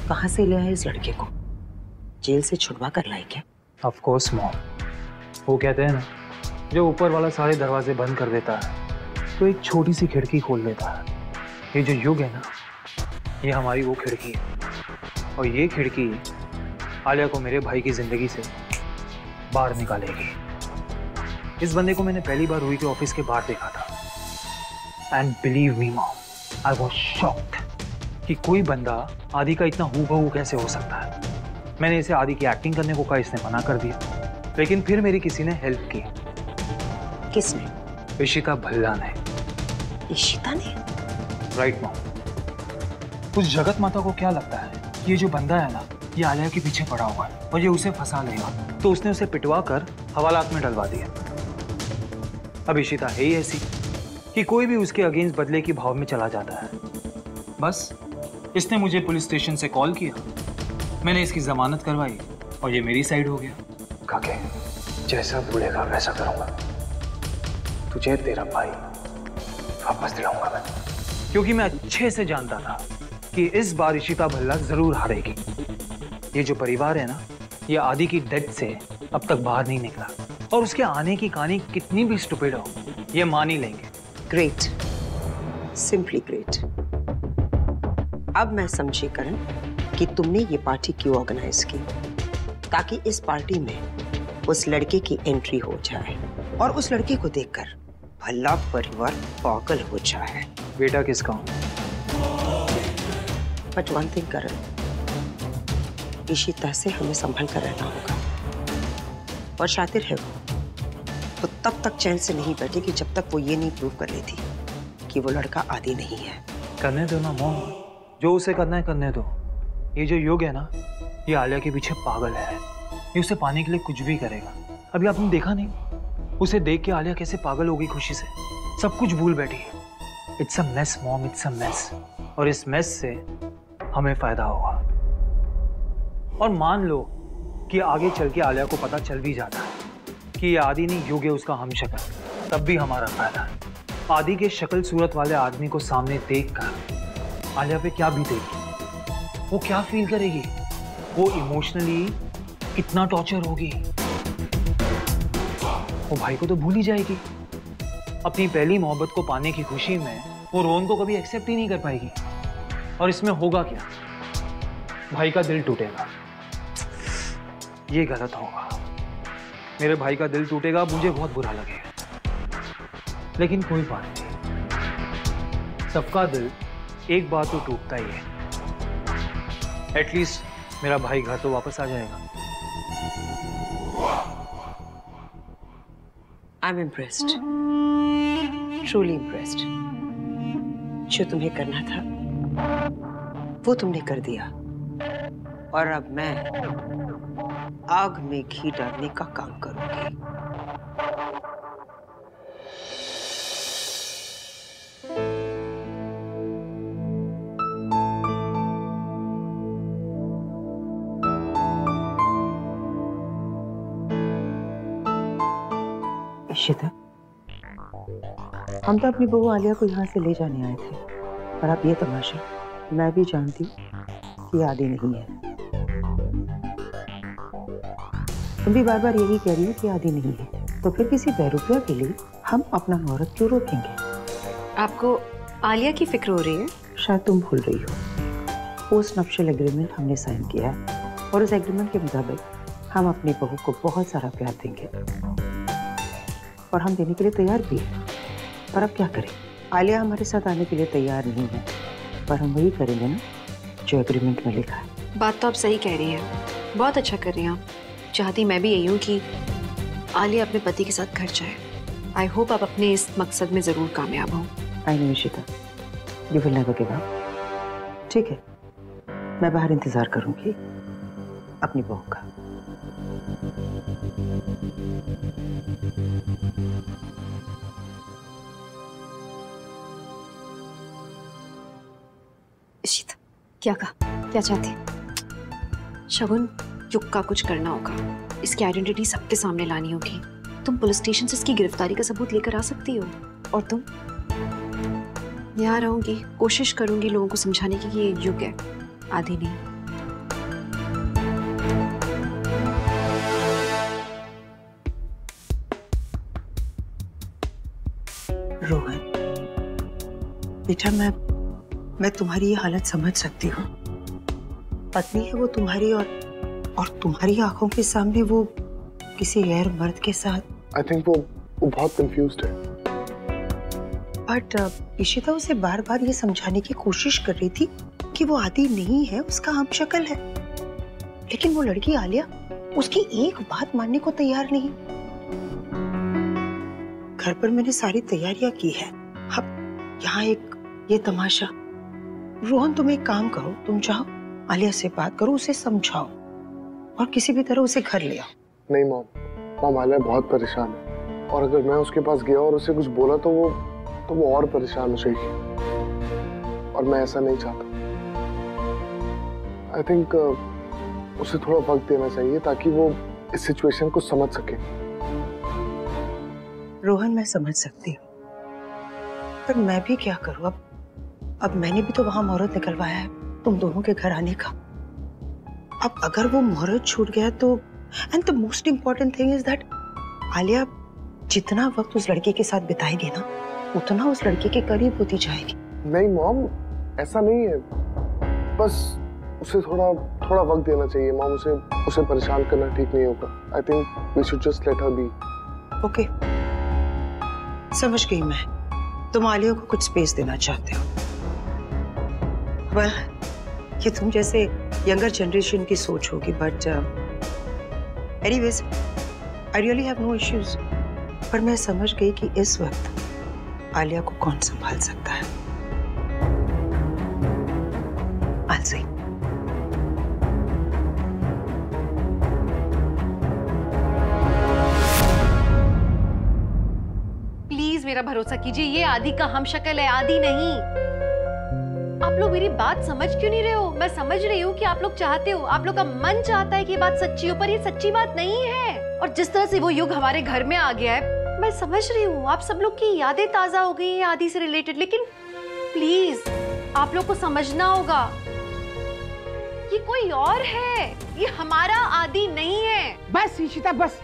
कहाँ से ले आए इस लड़के को? जेल से छुड़वा कर लाए क्या? ऑफ कोर्स मॉम, वो कहते हैं ना, जो ऊपर वाला सारे दरवाजे बंद कर देता है तो एक छोटी सी खिड़की खोल देता है। ये जो युग है ना, ये हमारी वो खिड़की है, और ये खिड़की आलिया को मेरे भाई की जिंदगी से बाहर निकालेगी। इस बंदे को मैंने पहली बार रूही के ऑफिस के बाहर देखा था, and believe me mom, I was shocked कि कोई बंदा आदि का इतना हूबहू कैसे हो सकता है। मैंने इसे आदि की एक्टिंग करने को कहा, इसने मना कर दिया, लेकिन फिर मेरी किसी ने हेल्प की। किसने? इशिता भल्ला ने। इशिता ने? Right mom. उस जगत माता को क्या लगता है कि ये जो बंदा है ना, ये आलिया के पीछे पड़ा हुआ है और ये उसे फंसा लेगा, तो उसने उसे पिटवा कर हवालात में डलवा दिया। अब इशिता है ही ऐसी कि कोई भी उसके अगेंस्ट बदले की भाव में चला जाता है। बस इसने मुझे पुलिस स्टेशन से कॉल किया, मैंने इसकी जमानत करवाई और ये मेरी साइड हो गया। काके, जैसा बोलेगा वैसा करूंगा, तुझे तेरा भाई वापस दिलाऊंगा मैं, क्योंकि मैं अच्छे से जानता था कि इस बार इशिता भल्ला जरूर हारेगी। ये जो परिवार है ना, ये आदि की डेथ से अब तक बाहर नहीं निकला, और उसके आने की कहानी कितनी भी स्टूपिड हो, ये मान ही लेंगे। Great, simply great. अब मैं समझी करण कि तुमने ये पार्टी क्यों ऑर्गेनाइज की, ताकि इस पार्टी में उस लड़के की एंट्री हो जाए और उस लड़के को देखकर भल्ला परिवार पागल हो जाए। बेटा किसका हूं? बट वन थिंग करण, इशिता से हमें संभल कर रहना होगा, और शातिर है वो तब तक चैन से नहीं बैठेगी जब तक वो ये नहीं प्रूव कर लेती कि वो लड़का आदि नहीं है। करने दो ना मॉम, जो उसे करना है करने दो। ये जो युग है ना, ये आलिया के पीछे पागल है, ये उसे पाने के लिए कुछ भी करेगा। अभी आपने देखा नहीं, उसे देख के आलिया कैसे पागल हो गई खुशी से, सब कुछ भूल बैठी। It's a mess mom, it's a mess, और इस मेस से हमें फायदा होगा। और मान लो कि आगे चल के आलिया को पता चल भी जाता है कि ये आदि नहीं युग है उसका हमशक्ल, तब भी हमारा फायदा है। आदि के शक्ल सूरत वाले आदमी को सामने देखकर आलिया पे क्या बीतेगी, वो क्या फील करेगी, वो इमोशनली कितना टॉर्चर होगी। वो भाई को तो भूल ही जाएगी। अपनी पहली मोहब्बत को पाने की खुशी में वो रोहन को कभी एक्सेप्ट ही नहीं कर पाएगी। और इसमें होगा क्या, भाई का दिल टूटेगा। ये गलत होगा, मेरे भाई का दिल टूटेगा, मुझे बहुत बुरा लगेगा, लेकिन कोई बात नहीं, सबका दिल एक बार तो टूटता ही है। एटलीस्ट मेरा भाई घर तो वापस आ जाएगा। I am impressed, truly impressed. जो तुम्हें करना था वो तुमने कर दिया, और अब मैं आग में घी डालने का काम करूंगी। इशिता, हम तो अपनी बहू आलिया को यहाँ से ले जाने आए थे, और अब ये तमाशा। मैं भी जानती हूँ कि आदि नहीं है, तुम भी बार बार यही कह रही हो कि आदि नहीं है, तो फिर किसी बेरुपया के लिए हम अपना मुहूर्त क्यों रोकेंगे? आपको आलिया की फिक्र हो रही है? शायद तुम भूल रही हो, पोस्ट नप्शियल एग्रीमेंट हमने साइन किया है, और उस एग्रीमेंट के मुताबिक हम अपनी बहू को बहुत सारा प्यार देंगे, और हम देने के लिए तैयार भी हैं। पर अब क्या करें, आलिया हमारे साथ आने के लिए तैयार नहीं है, पर हम वही करेंगे ना जो एग्रीमेंट में लिखा है। बात तो आप सही कह रही हैं, बहुत अच्छा कर रही हैं आप। चाहती मैं भी यही हूँ कि आलिया अपने पति के साथ घर जाए। आई होप आप अपने इस मकसद में जरूर कामयाब हों। I know Ishita, you will never give up. ठीक है, मैं बाहर इंतजार करूंगी अपनी बहू का। इशिता, क्या कहा, क्या चाहती? शगुन, युग का कुछ करना होगा, इसकी आइडेंटिटी सबके सामने लानी होगी। तुम पुलिस स्टेशन से इसकी गिरफ्तारी का सबूत लेकर आ सकती हो, और तुम? यहाँ रहूंगी, कोशिश करूंगी लोगों को समझाने की कि ये युग है, आदि नहीं। बेटा मैं तुम्हारी ये हालत समझ सकती हूँ। पत्नी है वो तुम्हारी, और तुम्हारी आंखों के सामने वो किसी गैर मर्द के साथ। आई थिंक वो बहुत कंफ्यूज्ड है। बट इशिता उसे बार बार ये समझाने की कोशिश कर रही थी कि वो आदि नहीं है, उसका हमशक्ल है। लेकिन वो लड़की आलिया उसकी एक बात मानने को तैयार नहीं। घर पर मैंने सारी तैयारियां की है, अब यहाँ एक ये तमाशा। रोहन तुम एक काम करो, तुम जाओ आलिया से बात करो, उसे समझाओ और किसी भी तरह उसे घर ले आओ। नहीं मॉम, आलिया बहुत परेशान है और अगर मैं उसके पास गया और उसे कुछ बोला तो वो और परेशान हो जाएगी और मैं ऐसा नहीं चाहता। आई थिंक उसे थोड़ा वक्त देना चाहिए ताकि वो इस सिचुएशन को समझ सके। रोहन मैं समझ सकती हूँ, पर मैं भी क्या करूँ? अब मैंने भी तो वहां मुहूर्त निकलवाया है तुम दोनों के घर आने का। अब अगर वो मुहूर्त छूट गया तो, and the most important thing is that Alia जितना वक्त उस लड़के के साथ बिताएगी ना, उतना उस लड़के के करीब होती जाएगी। नहीं मॉम, ऐसा नहीं है, बस उसे थोड़ा वक्त देना चाहिए मॉम। उसे परेशान करना ठीक नहीं होगा। I think we should just let her be. Okay, समझ गई मैं। तुम आलिया को कुछ स्पेस देना चाहते हो। वेल, ये तुम जैसे यंगर जनरेशन की सोच होगी, but anyways I really have no issues. पर मैं समझ गई कि इस वक्त आलिया को कौन संभाल सकता है। I'll see. प्लीज मेरा भरोसा कीजिए, ये आदि का हमशक्ल है, आदि नहीं। आप लोग मेरी बात समझ क्यों नहीं रहे हो? मैं समझ रही हूँ कि आप लोग चाहते हो, आप लोग का मन चाहता है कि ये बात सच्ची हो, पर ये सच्ची बात नहीं है। और जिस तरह से वो युग हमारे घर में आ गया है, मैं समझ रही हूँ आप सब लोग की यादें ताजा हो गई हैं आदि से रिलेटेड, लेकिन प्लीज आप लोग को समझना होगा, ये कोई और है, ये हमारा आदि नहीं है। बस इशिता बस,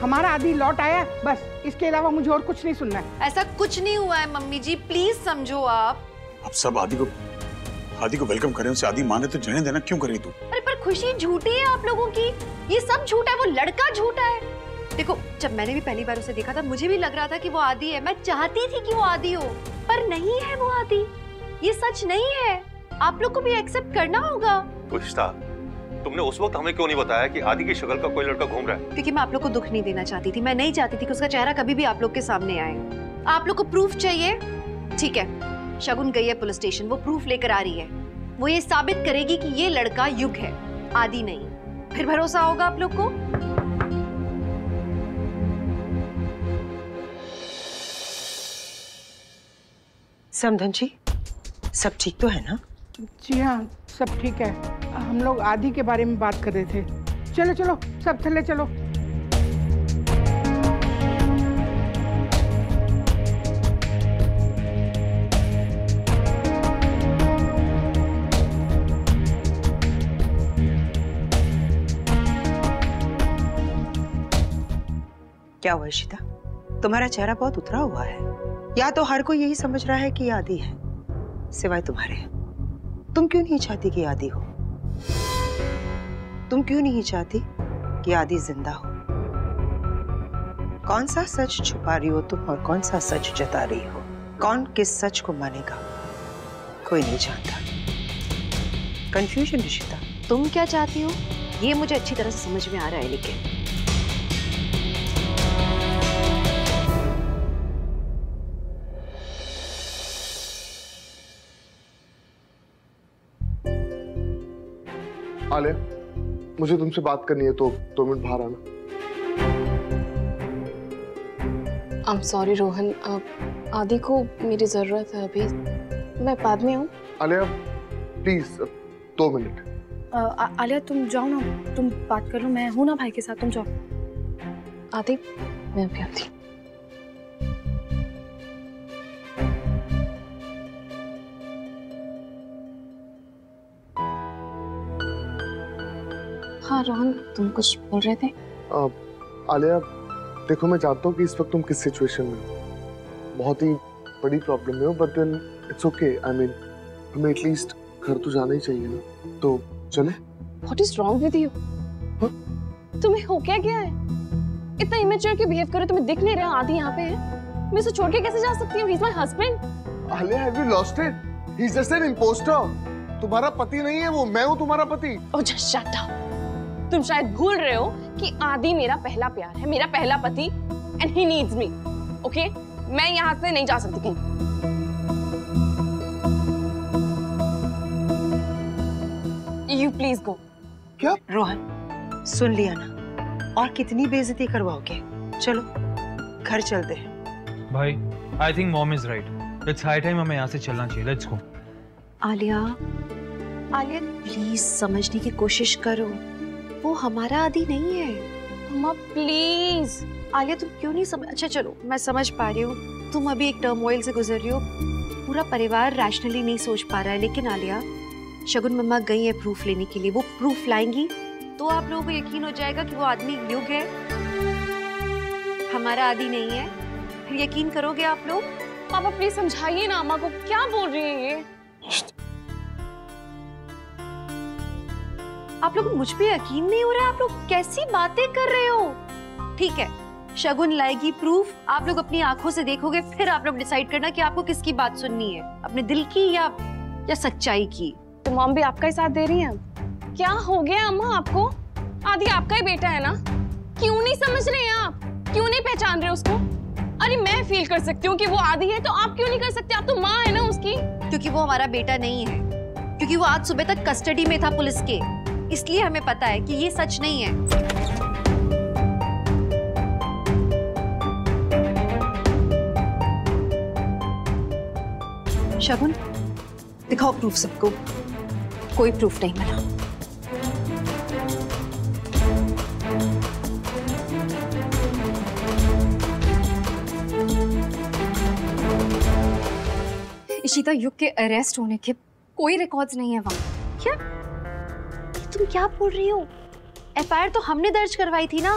हमारा आदि लौट आया, बस इसके अलावा मुझे और कुछ नहीं सुनना है। ऐसा कुछ नहीं हुआ है मम्मी जी, प्लीज समझो आप सब आदि को वेलकम करें, उसे आदि माने तो जाने देना, क्यों करें तू? अरे पर खुशी झूठी है आप लोगों की, ये सब झूठा है, वो लड़का झूठा है। देखो, जब मैंने भी पहली बार उसे देखा था मुझे भी लग रहा था कि वो आदि है, मैं चाहती थी कि वो आदि हो, पर नहीं है वो आदि, ये सच नहीं है। आप लोग को भी एक्सेप्ट करना होगा। पुष्ता, तुमने उस वक्त हमें क्यों नहीं बताया कि आदि की शक्ल का कोई लड़का घूम रहा है? क्योंकि मैं आप लोग को दुख नहीं देना चाहती थी, मैं नहीं चाहती थी कि उसका चेहरा कभी भी आप लोग के सामने आए। आप लोग को प्रूफ चाहिए, ठीक है, शगुन गई है पुलिस स्टेशन, वो प्रूफ लेकर आ रही है, वो ये साबित करेगी कि ये लड़का युग है, आदि नहीं। फिर भरोसा होगा आप लोग को। समधन जी, सब ठीक तो है ना? जी हाँ, सब ठीक है। हम लोग आदि के बारे में बात कर रहे थे। चलो चलो सब थल्ले चलो। क्या हुआ इशिता, तुम्हारा चेहरा बहुत उतरा हुआ है। या तो हर कोई यही समझ रहा है कि आदि है, सिवाय तुम्हारे। तुम क्यों नहीं चाहती कि आदि हो? तुम क्यों नहीं चाहती कि आदि जिंदा हो? कौन सा सच छुपा रही हो तुम और कौन सा सच जता रही हो? कौन किस सच को मानेगा, कोई नहीं जानता। कंफ्यूजन इशिता। तुम क्या चाहती हो ये मुझे अच्छी तरह से समझ में आ रहा है, लेकिन आलिया, मुझे तुमसे बात करनी है तो 2 मिनट बाहर आना। I'm sorry रोहन, आदि को मेरी जरूरत है अभी, मैं बाद में आऊँ? Alia please 2 minute. आलिया तुम जाओ ना, तुम बात कर लो, मैं हूँ ना भाई के साथ, तुम जाओ। आदि मैं अभी आती हूँ। हाँ रोहन, तुम कुछ बोल रहे थे? आलिया देखो, मैं जानता हूँ कि इस वक्त तुम किस सिचुएशन में हो, बहुत ही बड़ी प्रॉब्लम में हो, but then it's okay. I mean हमें एटलीस्ट घर तो जाना ही चाहिए ना, तो चले। What is wrong with you? तुम्हें हो क्या गया है? इतना इमेच्योर क्यों बिहेव करो? तुम्हें दिख नहीं रहा आदि यहाँ पे है? मैं उसे छोड़ के कैसे जा सकती हूँ? He is my husband. Alia, have you lost it? He is just an impostor. तुम्हारा पति नहीं है वो, मैं हूँ तुम्हारा पति। Oh just shut up. तुम शायद भूल रहे हो कि आदि मेरा पहला प्यार है, मेरा पहला पति, and he needs me. Okay, मैं यहाँ से नहीं जा सकती कहीं। You please go. क्या? रोहन, सुन लिया ना, और कितनी बेइज्जती करवाओगे? चलो घर चलते हैं। भाई, I think mom is right. It's high time हमें यहाँ से चलना चाहिए। Let's go. Alia, Alia please समझने की कोशिश करो, वो हमारा आदि नहीं है। मम्मा प्लीज। आलिया तुम क्यों नहीं समझ? अच्छा चलो मैं समझ पा रही हूँ, तुम अभी एक टर्मोइल से गुजर रही हो, पूरा परिवार रैशनली नहीं सोच पा रहा है, लेकिन आलिया शगुन मम्मा गई है प्रूफ लेने के लिए, वो प्रूफ लाएंगी तो आप लोगों को यकीन हो जाएगा कि वो आदमी युग है, हमारा आदि नहीं है। फिर यकीन करोगे आप लोग? पापा प्लीज समझाइए ना अम्मा को, क्या बोल रही है ये? आप लोग मुझ पे यकीन नहीं हो रहा है, आप लोग कैसी बातें कर रहे हो? ठीक है, शगुन लाएगी प्रूफ, आप लोग अपनी आंखों से देखोगे, फिर आप लोग डिसाइड करना कि आपको किसकी बात सुननी है, अपने दिल की या सच्चाई की। तो मॉम भी आपका ही साथ दे रही है। क्या हो गया अम्मा आपको? आदि आपका ही बेटा है ना, क्यों नहीं समझ रहे हैं आप? क्यों नहीं पहचान रहे उसको? अरे मैं फील कर सकती हूँ कि वो आदि है, तो आप क्यों नहीं कर सकते? आप तो माँ है ना उसकी। क्योंकि वो हमारा बेटा नहीं है, क्योंकि वो आज सुबह तक कस्टडी में था पुलिस के, इसलिए हमें पता है कि ये सच नहीं है। शगुन दिखाओ प्रूफ सबको। कोई प्रूफ नहीं मिला। इशिता युग के अरेस्ट होने के कोई रिकॉर्ड्स नहीं है वहाँ। क्या? तुम क्या बोल रही हो? एफआईआर तो हमने दर्ज करवाई थी ना,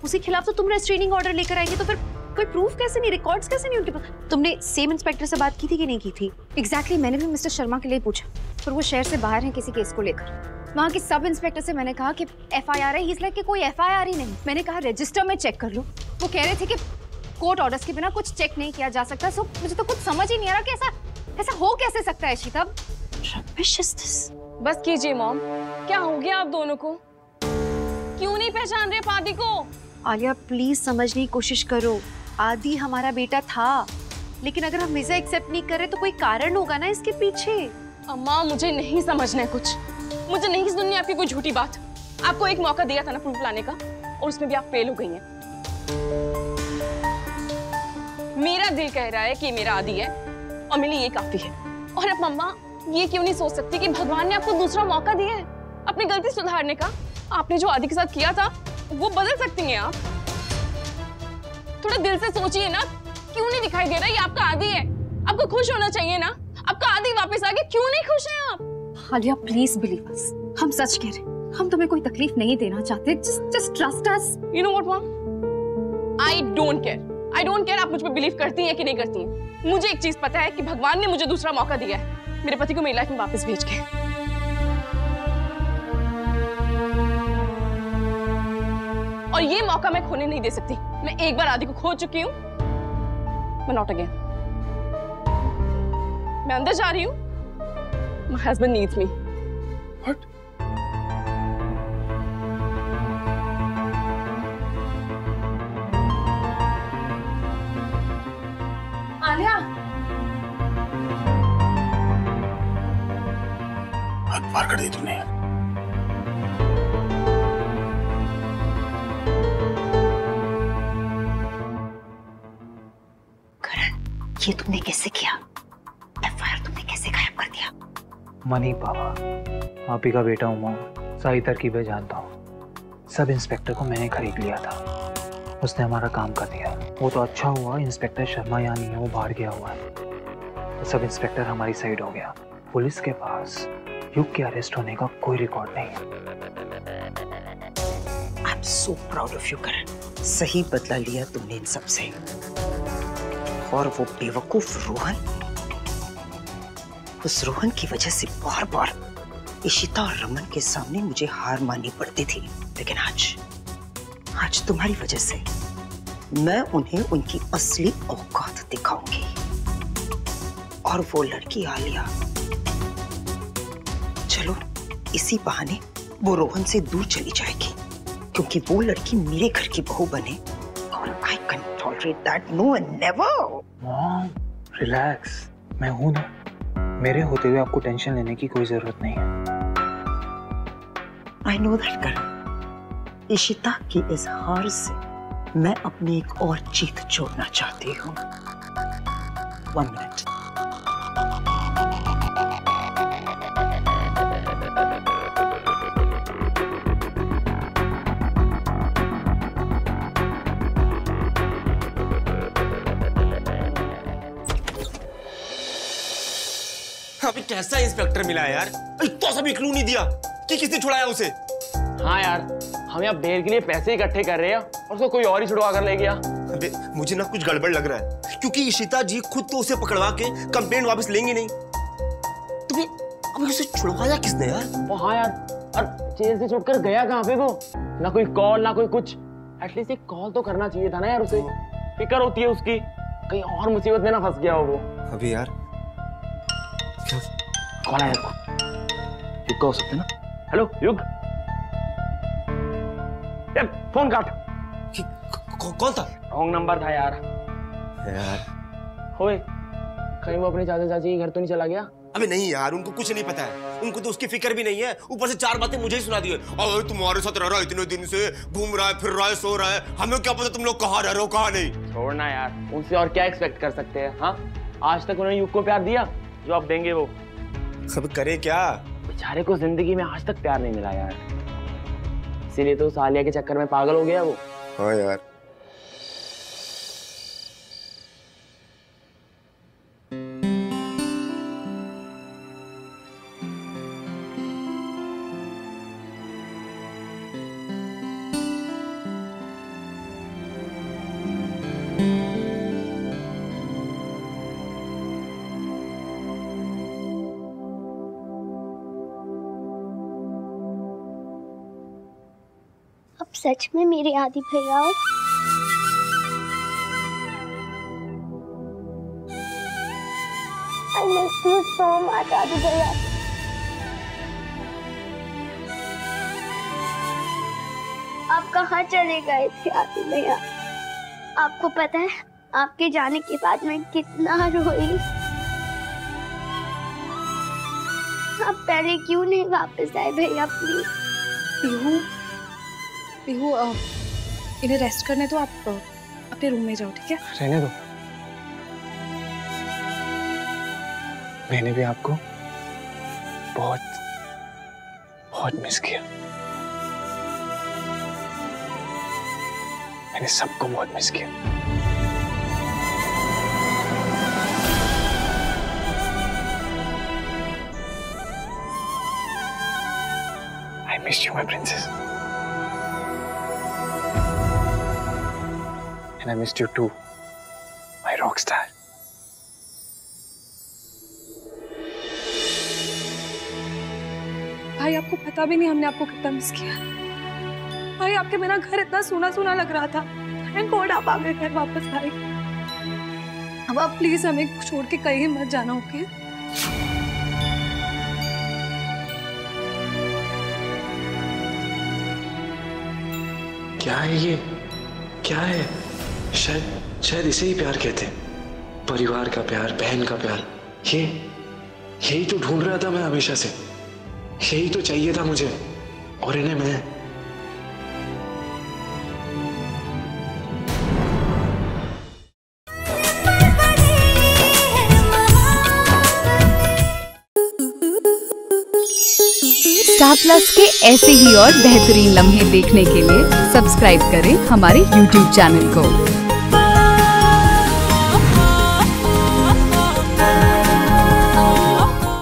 उसके खिलाफ तो तुम रेस्ट्रेनिंग ऑर्डर लेकर आएंगे, तो फिर कोई प्रूफ कैसे नहीं, रिकॉर्ड्स कैसे नहीं उनके पास? तुमने सेम इंस्पेक्टर से बात की थी कि नहीं की थी? एग्जैक्टली, मैंने भी मिस्टर शर्मा के लिए पूछा, पर वो शहर से बाहर हैं किसी केस को लेकर। वहाँ के सब इंस्पेक्टर से मैंने कहा कि एफआईआर है, इस लाइक कि कोई एफआईआर ही नहीं। मैंने कहा रजिस्टर में चेक कर लो, वो कह रहे थे कि कोर्ट ऑर्डर्स के बिना कुछ चेक नहीं किया जा सकता। सो मुझे तो कुछ समझ ही नहीं आ रहा कि ऐसा हो कैसे सकता है। शीता बस कीजिए मॉम, क्या हो गया आप दोनों को? क्यों नहीं पहचान रहे आदि को? आलिया प्लीज समझने की कोशिश करो, आदि हमारा बेटा था, लेकिन अगर हम इसे एक्सेप्ट नहीं कर रहे तो कोई कारण होगा ना इसके पीछे। अम्मा मुझे नहीं समझना है कुछ, मुझे नहीं सुननी आपकी कोई झूठी बात। आपको एक मौका दिया था ना प्रूफ लाने का, और उसमें भी आप फेल हो गई हैं। मेरा दिल कह रहा है कि मेरा आदि है और मेरे लिए ये काफी है। और अब मम्मा ये क्यों नहीं सोच सकती कि भगवान ने आपको दूसरा मौका दिया है अपनी गलती सुधारने का? आपने जो आदि के साथ किया था वो बदल सकती हैं आप। थोड़ा दिल से सोचिए ना, क्यों नहीं दिखाई दे रहा ये आपका आदि है? आपको खुश होना चाहिए ना, आपका आदि वापस आ गया, क्यों नहीं खुश हैं आप? आलिया प्लीज बिलीव अस, हम सच कह रहे हैं, हम तुम्हें कोई तकलीफ नहीं देना चाहते। Just trust us. You know what mom, I don't care आप मुझ पे बिलीव करती हैं कि नहीं करती हैं। मुझे एक चीज पता है कि भगवान ने मुझे दूसरा मौका दिया है, मेरे पति को मेरी लाइफ में वापस भेज के। और ये मौका मैं खोने नहीं दे सकती। मैं एक बार आदि को खो चुकी हूँ, मैं नॉट अगेन। मैं अंदर जा रही हूँ, my husband needs me. What? Alia, हाथ पार कर दी तूने। ये तुमने कैसे किया? एफआईआर तुमने कैसे गायब कर दिया? मनी पापा, आप ही का बेटा हूँ, सारी तरकीबें जानता हूँ। सब इंस्पेक्टर को मैंने खरीद लिया था, उसने हमारा काम कर दिया। वो तो अच्छा हुआ इंस्पेक्टर शर्मा यहाँ नहीं है, वो बाहर गया हुआ है। तो सब इंस्पेक्टर हमारी साइड हो गया। पुलिस के पास युग के अरेस्ट होने का कोई रिकॉर्ड नहीं है। I am so proud of you Karan, सही बदला लिया तुमने इन सब से। और वो बेवकूफ रोहन, उस रोहन की वजह से बार बार इशिता और रमन के सामने मुझे हार माननी पड़ती थी। लेकिन आज तुम्हारी वजह से मैं उन्हें उनकी असली औकात दिखाऊंगी। और वो लड़की आलिया, चलो इसी बहाने वो रोहन से दूर चली जाएगी, क्योंकि वो लड़की मेरे घर की बहू बने और I can't tolerate that, no and never. Mom relax, मैं हूं ना। मेरे होते हुए आपको टेंशन लेने की कोई जरूरत नहीं है। I know that girl. Ishita की इस हार से मैं अपनी एक और जीत जोड़ना चाहती हूँ। 1 मिनट। अभी कैसा इंस्पेक्टर मिला है यार? तो सभी क्लू नहीं दिया कि किसने छुड़ाया उसे। हाँ यार, हम यहाँ बेर के लिए पैसे इकट्ठे कर रहे हैं और उसको कोई और ही छुड़वा कर ले गया। अबे मुझे ना कुछ गड़बड़ लग रहा है, क्योंकि इशिता जी खुद तो उसे पकड़वा के कंप्लेंट वापस लेंगे नहीं। तो अभी उसे छुड़वाया किसने यार? ओ हाँ यार, और जेल से छुटकर गया कहाँ पे वो? ना कोई कॉल ना कोई कुछ। एटलीस्ट एक कॉल तो करना चाहिए था ना यार उसे। फिक्र होती है उसकी, कहीं और मुसीबत में ना फंस गया हो वो। अभी यार कौन है? युग का हो सकता है ना? हेलो युग, यार फोन काट। कौन था? रॉन्ग नंबर था यार। होए, कहीं वो अपने चाचा चाची के घर तो नहीं चला गया? अबे नहीं यार, उनको कुछ नहीं पता है, उनको तो उसकी फिक्र भी नहीं है। ऊपर से 4 बातें मुझे ही सुना दी है। अरे तुम्हारे साथ रह रहा है इतने दिन से, घूम रहा है, फिर रहा है, सो रहा है, हमें क्या पता तुम लोग कहाँ रह रहे हो कहाँ नहीं। छोड़ना यार, उनसे और क्या एक्सपेक्ट कर सकते हैं? हाँ, आज तक उन्होंने युग को प्यार दिया जो आप देंगे वो। अब करे क्या? बेचारे को जिंदगी में आज तक प्यार नहीं मिला यार, इसीलिए तो उस आलिया के चक्कर में पागल हो गया वो। हाँ यार। अब सच में मेरे आदि भैया हो? I miss you so much, आदि भैया। आप कहाँ चले गए थे आदि भैया? आपको पता है आपके जाने के बाद मैं कितना रोई। आप पहले क्यों नहीं वापस आए भैया? प्लीज। पीहू, इन्हें रेस्ट करने तो आप अपने रूम में जाओ, ठीक है? रहने दो, मैंने भी आपको बहुत बहुत मिस किया। मैंने सबको बहुत मिस किया। I missed you, my princess. And I missed you too, my rock star. भाई आपको पता भी नहीं हमने आपको कितना मिस किया। भाई आपके बिना घर इतना सूना सूना लग रहा था। थैंक गॉड आप आ गए घर वापस भाई। अब आप प्लीज हमें छोड़ के कहीं मत जाना, ओके? क्या है ये? क्या है? शायद इसे ही प्यार कहते हैं। परिवार का प्यार, बहन का प्यार। यही तो ढूंढ रहा था मैं हमेशा से। यही तो चाहिए था मुझे, और इन्हें मैं। स्टार प्लस के ऐसे ही और बेहतरीन लम्हे देखने के लिए सब्सक्राइब करें हमारे YouTube चैनल को।